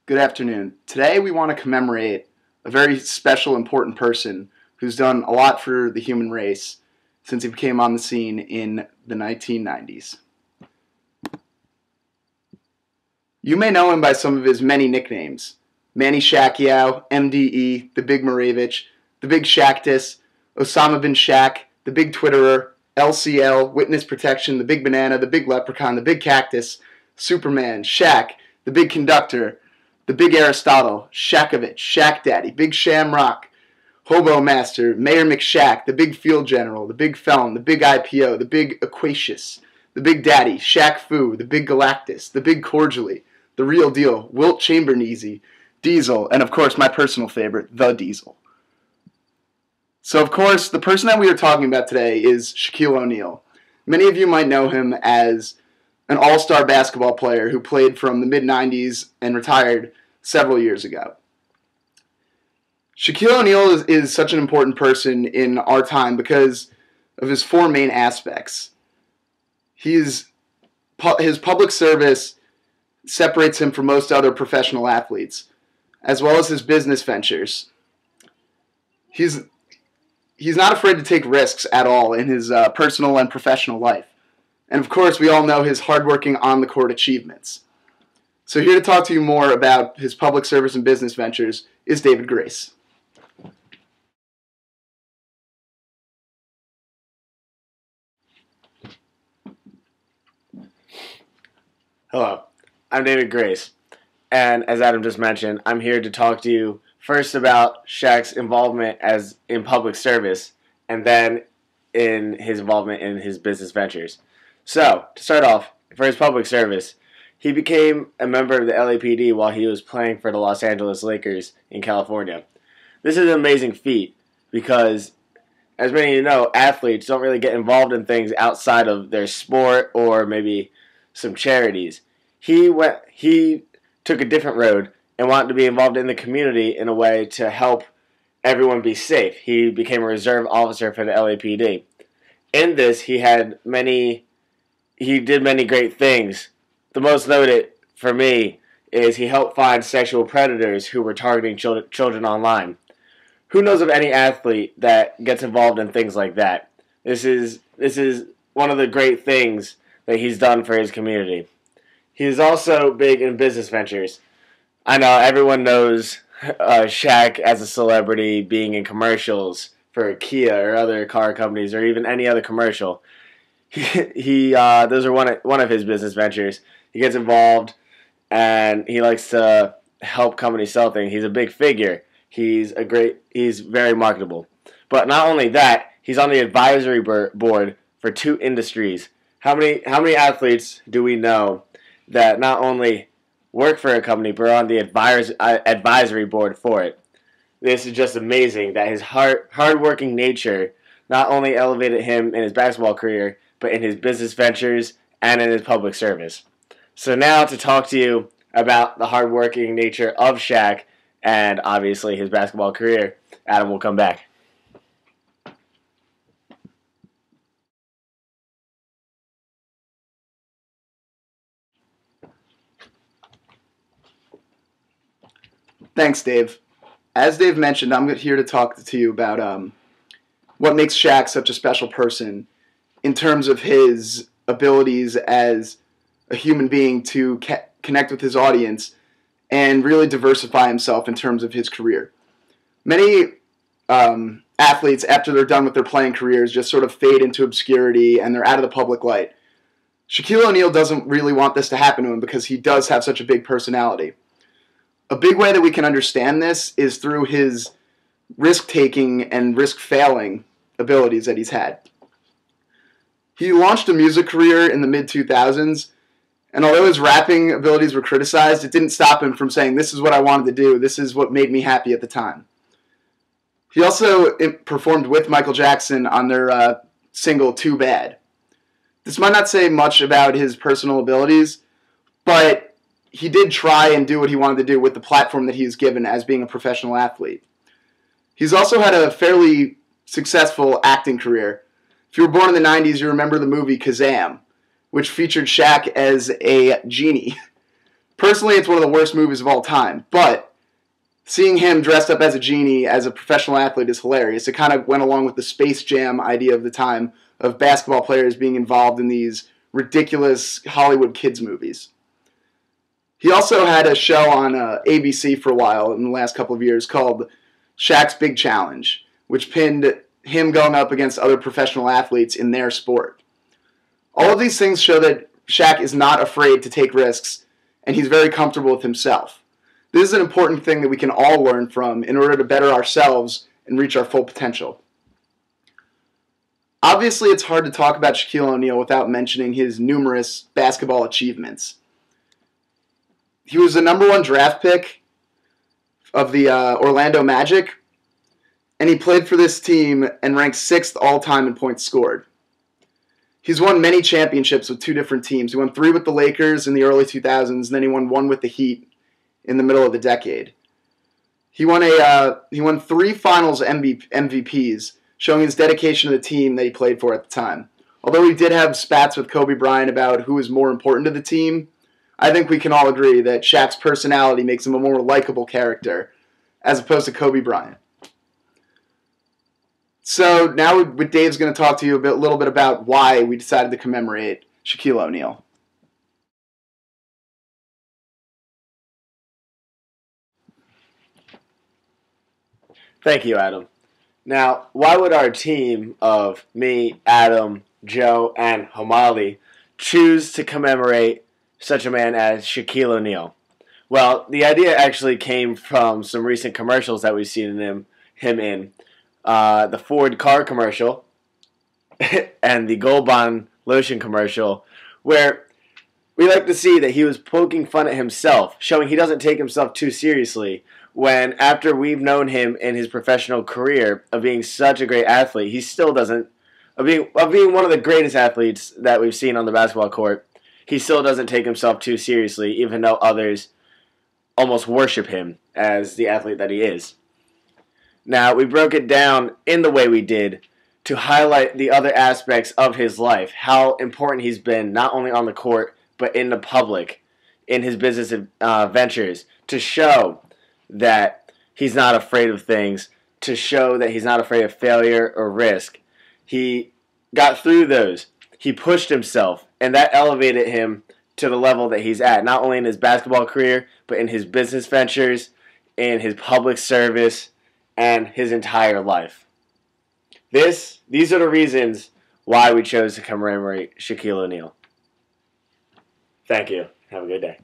Good afternoon. Today we want to commemorate a very special, important person who's done a lot for the human race since he came on the scene in the 1990s. You may know him by some of his many nicknames: Manny Shaqio, MDE, the Big Moravich, the Big Shaqtus, Osama bin Shaq, the Big Twitterer, LCL, Witness Protection, the Big Banana, the Big Leprechaun, the Big Cactus, Superman, Shaq, the Big Conductor, the Big Aristotle, Shakovich, Shaq Daddy, Big Shamrock, Hobo Master, Mayor McShack, the Big Field General, the Big Felon, the Big IPO, the Big Aquatius, the Big Daddy, Shaq Fu, the Big Galactus, the Big Cordially, the Real Deal, Wilt Chamberneasy, Diesel, and of course my personal favorite, the Diesel. So of course, the person that we are talking about today is Shaquille O'Neal. Many of you might know him as an all-star basketball player who played from the mid-90s and retired several years ago. Shaquille O'Neal is such an important person in our time because of his four main aspects. His public service separates him from most other professional athletes, as well as his business ventures. He's not afraid to take risks at all in his personal and professional life. And of course, we all know his hardworking on-the-court achievements. So here to talk to you more about his public service and business ventures is David Grace. Hello, I'm David Grace, and as Adam just mentioned, I'm here to talk to you first about Shaq's involvement in public service, and then in his involvement in his business ventures. So, to start off, for his public service, he became a member of the LAPD while he was playing for the Los Angeles Lakers in California. This is an amazing feat because, as many of you know, athletes don't really get involved in things outside of their sport or maybe some charities. He took a different road and wanted to be involved in the community in a way to help everyone be safe. He became a reserve officer for the LAPD. In this, he did many great things. The most noted for me is he helped find sexual predators who were targeting children online. Who knows of any athlete that gets involved in things like that? This is one of the great things that he's done for his community. He's also big in business ventures. I know everyone knows Shaq as a celebrity, being in commercials for Kia or other car companies or even any other commercial. Those are one of his business ventures. He gets involved and he likes to help companies sell things. He's a big figure. He's very marketable. But not only that, he's on the advisory board for two industries. How many athletes do we know that not only work for a company but are on the advisory board for it? This is just amazing that his hardworking nature not only elevated him in his basketball career, but in his business ventures and in his public service. So now to talk to you about the hardworking nature of Shaq and obviously his basketball career, Adam will come back. Thanks, Dave. As Dave mentioned, I'm here to talk to you about what makes Shaq such a special person in terms of his abilities as a human being to connect with his audience and really diversify himself in terms of his career. Many athletes, after they're done with their playing careers, just sort of fade into obscurity and they're out of the public light. Shaquille O'Neal doesn't really want this to happen to him because he does have such a big personality. A big way that we can understand this is through his risk-taking and risk-failing abilities that he's had. He launched a music career in the mid-2000s, and although his rapping abilities were criticized, it didn't stop him from saying, "This is what I wanted to do. This is what made me happy at the time." He also performed with Michael Jackson on their single, "Too Bad." This might not say much about his personal abilities, but he did try and do what he wanted to do with the platform that he was given as being a professional athlete. He's also had a fairly successful acting career. If you were born in the 90s, you remember the movie Kazam, which featured Shaq as a genie. Personally, it's one of the worst movies of all time, but seeing him dressed up as a genie as a professional athlete is hilarious. It kind of went along with the Space Jam idea of the time of basketball players being involved in these ridiculous Hollywood kids movies. He also had a show on ABC for a while in the last couple of years called Shaq's Big Challenge, which pinned him going up against other professional athletes in their sport. All of these things show that Shaq is not afraid to take risks, and he's very comfortable with himself. This is an important thing that we can all learn from in order to better ourselves and reach our full potential. Obviously, it's hard to talk about Shaquille O'Neal without mentioning his numerous basketball achievements. He was the #1 draft pick of the Orlando Magic, and he played for this team and ranked 6th all-time in points scored. He's won many championships with 2 different teams. He won 3 with the Lakers in the early 2000s, and then he won 1 with the Heat in the middle of the decade. He won 3 Finals MVPs, showing his dedication to the team that he played for at the time. Although he did have spats with Kobe Bryant about who is more important to the team, I think we can all agree that Shaq's personality makes him a more likable character as opposed to Kobe Bryant. So now Dave's going to talk to you a little bit about why we decided to commemorate Shaquille O'Neal. Thank you, Adam. Now, why would our team of me, Adam, Joe, and Homali choose to commemorate such a man as Shaquille O'Neal? Well, the idea actually came from some recent commercials that we've seen him in. The Ford car commercial and the Gold Bond lotion commercial, where we like to see that he was poking fun at himself, showing he doesn't take himself too seriously, when after we've known him in his professional career of being such a great athlete, he still doesn't, of being one of the greatest athletes that we've seen on the basketball court, he still doesn't take himself too seriously, even though others almost worship him as the athlete that he is. Now, we broke it down in the way we did to highlight the other aspects of his life, how important he's been not only on the court, but in the public, in his business ventures, to show that he's not afraid of things, to show that he's not afraid of failure or risk. He got through those. He pushed himself, and that elevated him to the level that he's at, not only in his basketball career, but in his business ventures, in his public service, and his entire life. These are the reasons why we chose to commemorate Shaquille O'Neal. Thank you. Have a good day.